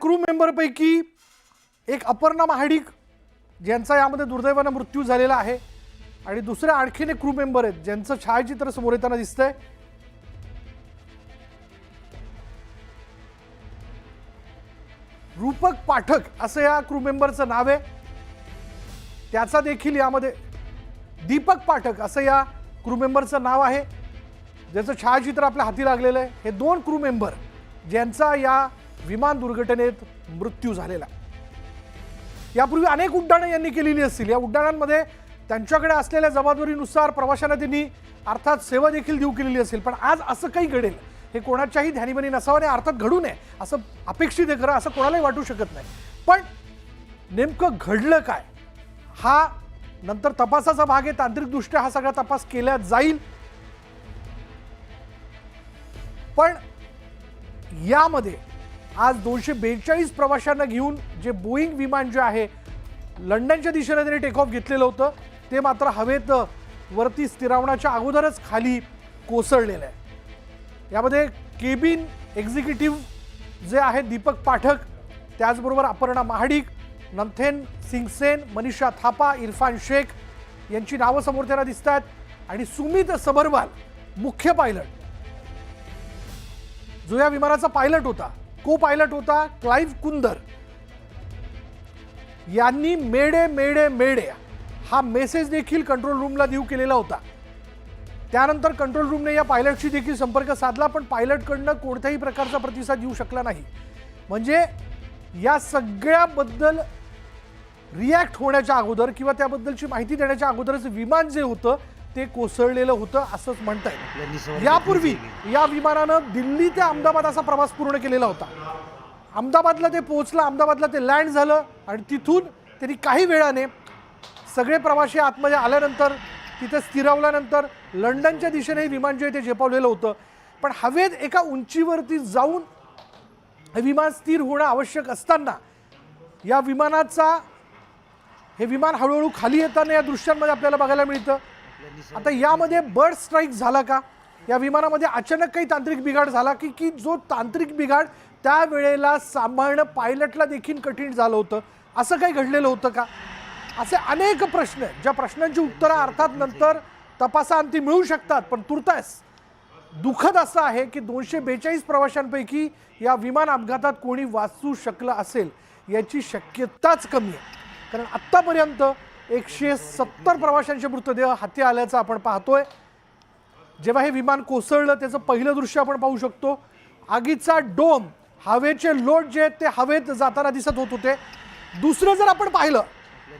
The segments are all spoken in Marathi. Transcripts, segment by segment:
क्रू मेंबरपैकी एक अपर्णा महाडिक ज्यांचा यामध्ये दुर्दैवाने मृत्यू झालेला आहे आणि दुसरे आणखीन एक क्रू मेंबर आहेत ज्यांचं छायाचित्र समोर येताना दिसतंय. रूपक पाठक असं या क्रू मेंबरचं नाव आहे. त्याचा देखील यामध्ये दीपक पाठक असं या क्रू मेंबरचं नाव आहे ज्याचं छायाचित्र आपल्या हाती लागलेलं आहे. हे दोन क्रू मेंबर ज्यांचा या विमान दुर्घटनेत मृत्यू झालेला. यापूर्वी अनेक उड्डाणं यांनी केलेली असतील. या उड्डाणांमध्ये त्यांच्याकडे असलेल्या जबाबदारीनुसार प्रवाशांना त्यांनी अर्थात सेवा देखील देऊ केलेली असेल. पण आज असं काही घडेल हे कोणाच्याही ध्यानीमनी नसावं आणि अर्थात घडू नये असं अपेक्षित आहे खरं, असं कोणालाही वाटू शकत नाही. पण नेमकं घडलं काय हा नंतर तपासाचा भाग आहे. तांत्रिकदृष्ट्या हा सगळा तपास केला जाईल. पण यामध्ये आज 242 प्रवाशांना घेऊन जे बोईंग विमान जे आहे लंडनच्या दिशेने त्यांनी टेक ऑफ घेतलेलं होतं ते मात्र हवेत वरती स्थिरावण्याच्या अगोदरच खाली कोसळलेलं आहे. यामध्ये केबिन एक्झिक्युटिव्ह जे आहेत दीपक पाठक, त्याचबरोबर अपर्णा महाडिक, नंथेन सिंगसेन, मनीषा थापा, इरफान शेख यांची नावं समोर त्यांना दिसत आहेत. आणि सुमित सबरवाल मुख्य पायलट जो या विमानाचा पायलट होता, को पायलट होता क्लाइव्ह कुंदर यांनी मेडे मेडे मेडे हा मेसेज देखील कंट्रोल रूमला देऊ केलेला होता. त्यानंतर कंट्रोल रूमने या पायलटशी देखील संपर्क साधला पण पायलटकडनं कोणत्याही प्रकारचा प्रतिसाद येऊ शकला नाही. म्हणजे या सगळ्याबद्दल रिॲक्ट होण्याच्या अगोदर किंवा त्याबद्दलची माहिती देण्याच्या अगोदरच विमान जे होतं ते कोसळलेलं होतं असंच म्हणता येईल. यापूर्वी या विमानानं दिल्ली ते अहमदाबाद असा प्रवास पूर्ण केलेला होता. अहमदाबादला ते पोहोचलं, अहमदाबादला ते लँड झालं आणि तिथून त्यांनी काही वेळाने सगळे प्रवासी आतमध्ये आल्यानंतर तिथे स्थिरावल्यानंतर लंडनच्या दिशेने विमान जे आहे ते झेपावलेलं होतं. पण हवेत एका उंचीवरती जाऊन हे विमान स्थिर होणं आवश्यक असताना या विमानाचा हे विमान हळूहळू खाली येताना या दृश्यांमध्ये आपल्याला बघायला मिळतं. आता यामध्ये बर्ड स्ट्राईक झाला का, या विमानामध्ये अचानक काही तांत्रिक बिघाड झाला की जो तांत्रिक बिघाड त्यावेळेला सांभाळणं पायलटला देखील कठीण झालं होतं, असं काही घडलेलं होतं का, असे अनेक प्रश्न आहेत. ज्या प्रश्नांची उत्तरं अर्थात नंतर तपासाअंती मिळू शकतात. पण तुर्तास दुःखद असं आहे की 242 प्रवाशांपैकी या विमान अपघातात कोणी वाचू शकलं असेल याची शक्यताच कमी आहे. कारण आत्तापर्यंत 170 प्रवाशांचे मृतदेह हाती आल्याचं आपण पाहतोय. जेव्हा हे विमान कोसळलं त्याचं पहिलं दृश्य आपण पाहू शकतो. आगीचा डोम, हवेचे लोट जे आहेत ते हवेत जाताना दिसत होत होते. दुसरं जर आपण पाहिलं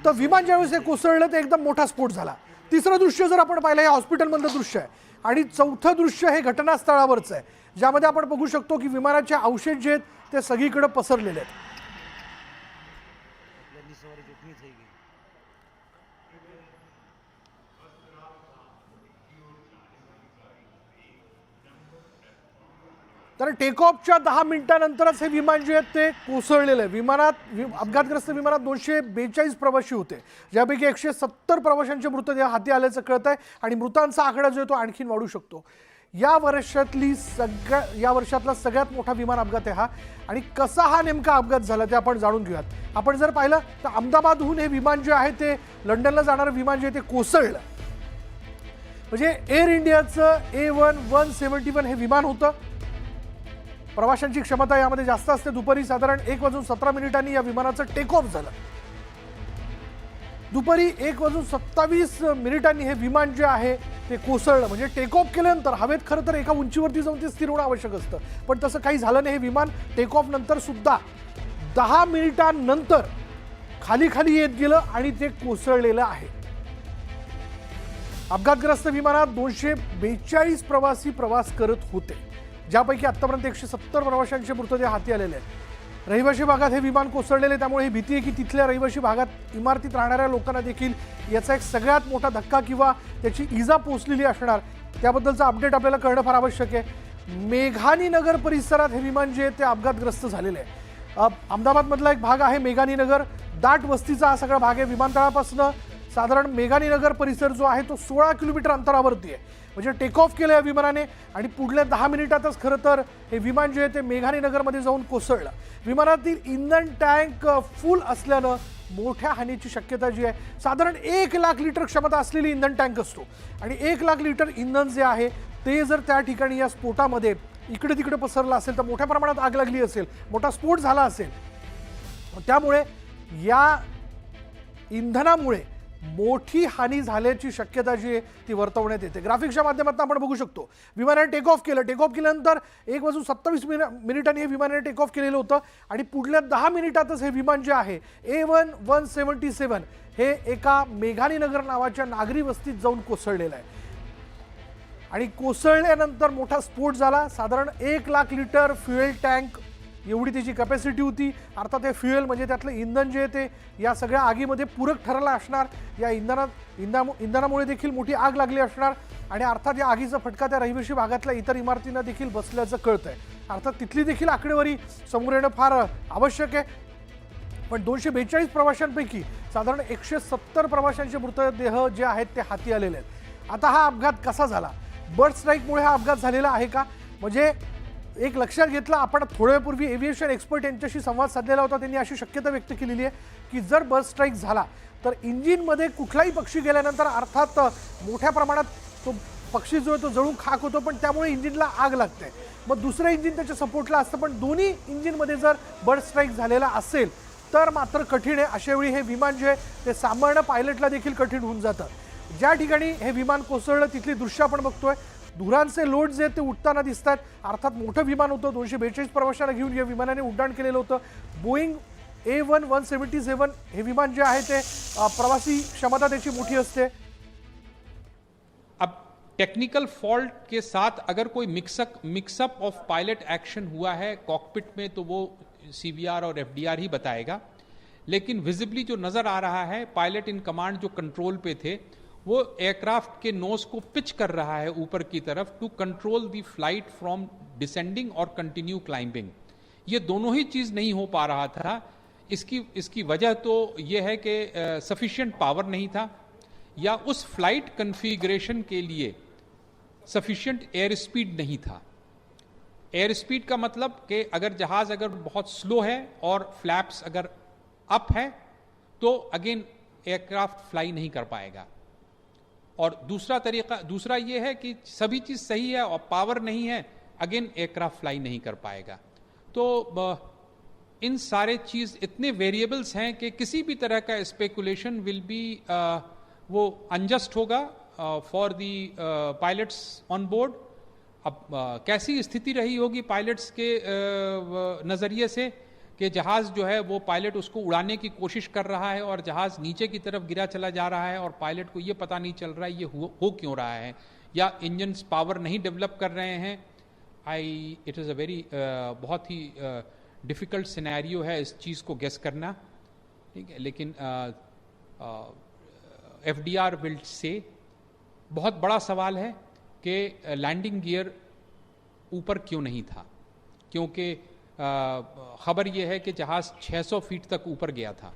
तर विमान ज्यावेळेस हे कोसळलं ते एकदम मोठा स्फोट झाला. तिसरं दृश्य जर आपण पाहिलं हे हॉस्पिटलमधलं दृश्य आहे. आणि चौथं दृश्य हे घटनास्थळावरचं आहे ज्यामध्ये आपण बघू शकतो की विमानाचे अवशेष जे आहेत ते सगळीकडे पसरलेले आहेत. तर टेक ऑफच्या 10 मिनिटांनंतरच हे विमान जे आहे ते कोसळलेलं आहे. अपघातग्रस्त विमानात 242 प्रवासी होते ज्यापैकी 170 प्रवाशांचे मृतदेह हाती आल्याचं कळत आहे. आणि मृतांचा आकडा जो आहे तो आणखीन वाढू शकतो. या वर्षातला सगळ्यात मोठा विमान अपघात आहे हा. आणि कसा हा नेमका अपघात झाला ते आपण जाणून घेऊयात. आपण जर पाहिलं तर अहमदाबादहून हे विमान जे आहे ते लंडनला जाणारं विमान जे आहे ते कोसळलं. म्हणजे एअर इंडियाचं A171 हे विमान होतं. प्रवाशांची क्षमता यामध्ये जास्त असते. दुपारी साधारण 1:17 या विमानाचं टेक ऑफ झालं. दुपारी 1:27 हे विमान जे आहे ते कोसळलं. म्हणजे टेक ऑफ केल्यानंतर हवेत खरं तर एका उंचीवरती जाऊन ते स्थिर होणं आवश्यक असतं पण तसं काही झालं नाही. हे विमान टेक ऑफ नंतर सुद्धा 10 मिनिटांनंतर खाली खाली येत गेलं आणि ते कोसळलेलं आहे. अपघातग्रस्त विमानात 242 प्रवासी प्रवास करत होते ज्यापैकी आतापर्यंत 170 प्रवाशांचे मृतदेह हाती आलेले आहेत. रहिवासी भागात हे विमान कोसळलेले त्यामुळे ही भीती आहे की तिथल्या रहिवासी भागात इमारतीत राहणाऱ्या लोकांना देखील याचा एक सगळ्यात मोठा धक्का किंवा त्याची इजा पोचलेली असणार. त्याबद्दलचा अपडेट आपल्याला कळणं फार आवश्यक आहे. मेघानी नगर परिसरात हे विमान जे आहे ते अपघातग्रस्त झालेले आहे. अहमदाबादमधला एक भाग आहे मेघानी नगर, दाट वस्तीचा हा सगळा भाग आहे. विमानतळापासून साधारण मेघानीनगर परिसर जो आहे तो 16 किलोमीटर अंतरावरती आहे. म्हणजे टेक ऑफ केलं या विमानाने आणि पुढल्या 10 मिनिटातच खरं तर हे विमान जे आहे ते मेघानीनगरमध्ये जाऊन कोसळलं. विमानातील इंधन टँक फुल असल्यानं मोठ्या हानीची शक्यता जी आहे, साधारण 1 लाख लिटर क्षमता असलेली इंधन टँक असतो आणि 1 लाख लिटर इंधन जे आहे ते जर त्या ठिकाणी या स्फोटामध्ये इकडे तिकडे पसरलं असेल तर मोठ्या प्रमाणात आग लागली असेल, मोठा स्फोट झाला असेल. त्यामुळे या इंधनामुळे मोठी हानी झाल्याची शक्यता जी आहे ती वर्तवण्यात येते. ग्राफिक्सच्या माध्यमातून आपण बघू शकतो विमानाने टेक ऑफ केलं. टेक ऑफ केल्यानंतर 1:27 मिनिटांनी हे विमानाने टेक ऑफ केलेलं होतं आणि पुढल्या 10 मिनिटातच हे विमान जे आहे A1-177 हे एका मेघानीनगर नावाच्या नागरी वस्तीत जाऊन कोसळलेलं आहे आणि कोसळल्यानंतर मोठा स्फोट झाला. साधारण 1 लाख लिटर फ्युएल टँक एवढी त्याची कॅपॅसिटी होती. अर्थात हे फ्युएल म्हणजे त्यातलं इंधन जे आहे ते या सगळ्या आगीमध्ये पूरक ठरलं असणार. या इंधनामुळे देखील मोठी आग लागली असणार आणि अर्थात या आगीचा फटका त्या रहिवासी भागातल्या इतर इमारतींना देखील बसल्याचं कळतंय. अर्थात तिथली देखील आकडेवारी समोर येणं फार आवश्यक आहे. पण 242 प्रवाशांपैकी साधारण 170 प्रवाशांचे मृतदेह जे आहेत ते हाती आलेले आहेत. आता हा अपघात कसा झाला? बर्ड स्ट्राईकमुळे हा अपघात झालेला आहे का? म्हणजे एक लक्षात घेतलं, आपण थोड्या वेळपूर्वी एव्हिएशन एक्सपर्ट यांच्याशी संवाद साधलेला होता. त्यांनी अशी शक्यता व्यक्त केलेली आहे की जर बर्ड स्ट्राईक झाला तर इंजिनमध्ये कुठलाही पक्षी गेल्यानंतर अर्थात मोठ्या प्रमाणात तो पक्षी जो आहे तो जळून खाक होतो, पण त्यामुळे इंजिनला आग लागते. मग दुसरं इंजिन त्याच्या सपोर्टला असतं, पण दोन्ही इंजिनमध्ये जर बर्ड स्ट्राईक झालेला असेल तर मात्र कठीण आहे. अशा वेळी हे विमान जे आहे ते सांभाळणं पायलटला देखील कठीण होऊन जातं. ज्या ठिकाणी हे विमान कोसळलं तिथली दृश्य आपण बघतोय. धुरांचे लोड जे ते उडताना दिसतात. अर्थात मोठं विमान होतं. 242 प्रवाशांना घेऊन या विमानाने उड्डाण केलेलं होतं. बोईंग A1-177 हे विमान जे आहे ते प्रवासी क्षमता त्याची मोठी असते. अब टेक्निकल फॉल्ट के साथ अगर कोई मिक्सअप ऑफ पायलट एक्शन हुआ है कॉकपिट में तो वो CVR और FDR ही बताएगा. लेकिन विजिबली जो नजर आ रहा है पायलट इन कमांड जो कंट्रोल पे थे वो एयरक्राफ्ट के नोज को पिच कर रहा है ऊपर की तरफ to control the flight from descending और कंटिन्यू क्लाइंबिंग. ये दोनों ही चीज नहीं हो पा रहा था. इसकी वजह तो ये है कि सफिशिएंट पावर नहीं था या उस फ्लाइट कन्फिग्रेशन के लिए सफिशिएंट एयर स्पीड नहीं था. एयर स्पीड का मतलब कि अगर जहाज अगर बहुत स्लो है और फ्लैप्स अगर अप है तो अगेन एयरक्राफ्ट फ्लाई नहीं कर पाएगा. और दूसरा ये है कि सभी चीज सही है और पावर नहीं है, अगेन एयरक्राफ्ट फ्लाई नहीं कर पाएगा. तो इन सारे चीज इतने वेरिएबल्स हैं कि किसी भी तरह का स्पेकुलेशन विल बी वो अनजस्ट होगा for the pilots on board. अब कैसी स्थिति रही होगी पायलट्स के नजरिए से कि जहाज जो है वो पायलट उसको उड़ाने की कोशिश कर रहा है और जहाज नीचे की तरफ गिरा चला जा रहा है और पायलट को ये पता नहीं चल रहा है ये हो क्यों रहा है, या इंजन्स पावर नहीं डेवलप कर रहे हैं. इट इज़ अ वेरी बहुत ही डिफिकल्ट सिनेरियो है इस चीज़ को गेस करना. ठीक है, लेकिन FDR विल से बहुत बड़ा सवाल है कि लैंडिंग गियर ऊपर क्यों नहीं था, क्योंकि खबर यह है कि जहाज 600 फीट तक ऊपर गया था.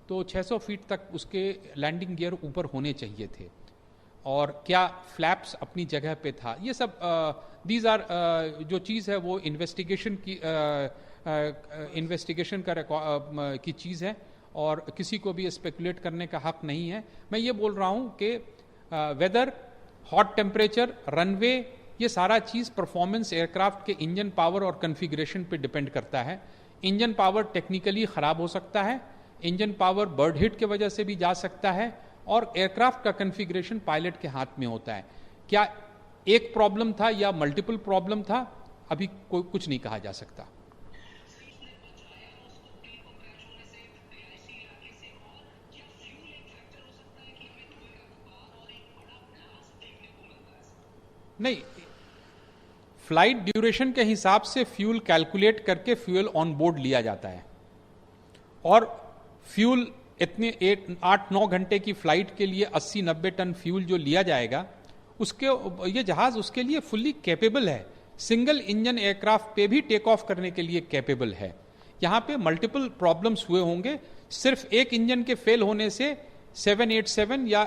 तो 600 फीट तक उसके लैंडिंग गियर ऊपर होने चाहिए थे और क्या फ्लैप्स अपनी जगह पे था. ये सब दीज आर जो चीज़ है वो इन्वेस्टिगेशन की चीज़ है और किसी को भी स्पेकुलेट करने का हक नहीं है. मैं ये बोल रहा हूँ कि वेदर, हॉट टेम्परेचर, रनवे, ये सारा चीज परफॉर्मेंस एयरक्राफ्ट के इंजन पावर और कॉन्फ़िगरेशन पे डिपेंड करता है. इंजन पावर टेक्निकली खराब हो सकता है, इंजन पावर बर्ड हिट के वजह से भी जा सकता है और एयरक्राफ्ट का कॉन्फ़िगरेशन पायलट के हाथ में होता है. क्या एक प्रॉब्लम था या मल्टीपल प्रॉब्लम था, अभी कोई कुछ नहीं कहा जा सकता. नहीं, फ्लाइट ड्यूरेशन के हिसाब से फ्यूल कैलकुलेट करके फ्यूल ऑन बोर्ड लिया जाता है और फ्यूल इतने 8-9 घंटे की फ्लाइट के लिए 80-90 टन फ्यूल जो लिया जाएगा उसके ये जहाज उसके लिए फुल्ली कैपेबल है. सिंगल इंजन एयरक्राफ्ट पे भी टेक ऑफ करने के लिए कैपेबल है. यहाँ पे मल्टीपल प्रॉब्लम्स हुए होंगे. सिर्फ एक इंजन के फेल होने से 787 या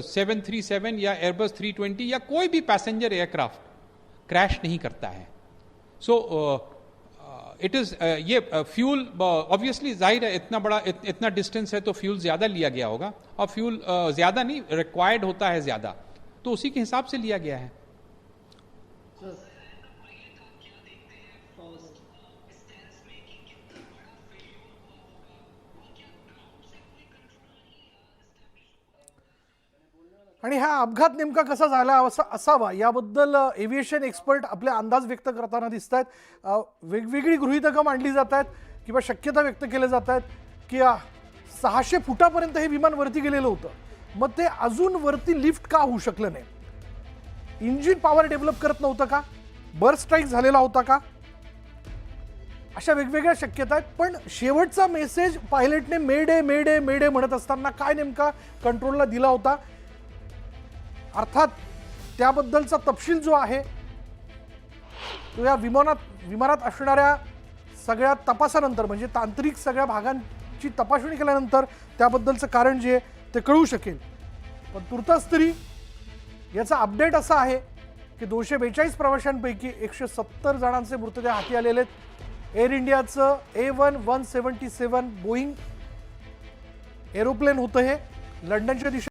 737 या एयरबस 320 या कोई भी पैसेंजर एयरक्राफ्ट क्रैश नहीं करता है. सो इट इज ये फ्यूल ऑब्वियसली जाहिर है, इतना डिस्टेंस है तो फ्यूल ज्यादा लिया गया होगा, और फ्यूल ज्यादा नहीं रिक्वायर्ड होता है ज्यादा, तो उसी के हिसाब से लिया गया है. आणि हा अपघात नेमका कसा झाला असावा याबद्दल एव्हिएशन एक्सपर्ट आपले अंदाज व्यक्त करताना दिसत आहेत. वेगवेगळी गृहीतकं मांडली जात आहेत किंवा शक्यता व्यक्त केल्या जात आहेत की 600 फुटापर्यंत हे विमान वरती गेलेलं होतं, मग ते अजून वरती लिफ्ट का होऊ शकलं नाही? इंजिन पॉवर डेव्हलप करत नव्हतं का? बर्स्ट स्ट्राईक झालेला होता का? अशा वेगवेगळ्या शक्यता आहेत. पण शेवटचा मेसेज पायलटने मेडे मेडे मेडे म्हणत असताना काय नेमका कंट्रोलला दिला होता, अर्थात त्याबद्दलचा तपशील जो आहे तो या विमानात असणाऱ्या सगळ्या तपासानंतर, म्हणजे तांत्रिक सगळ्या भागांची तपासणी केल्यानंतर त्याबद्दलचं कारण जे आहे ते कळू शकेल. पण तुर्तास तरी याचा अपडेट असा आहे की 242 प्रवाशांपैकी 170 जणांचे मृतदेह हाती आलेले आहेत. एअर इंडियाचं A177 बोईंग एरोप्लेन होतं, हे लंडनच्या दिशेने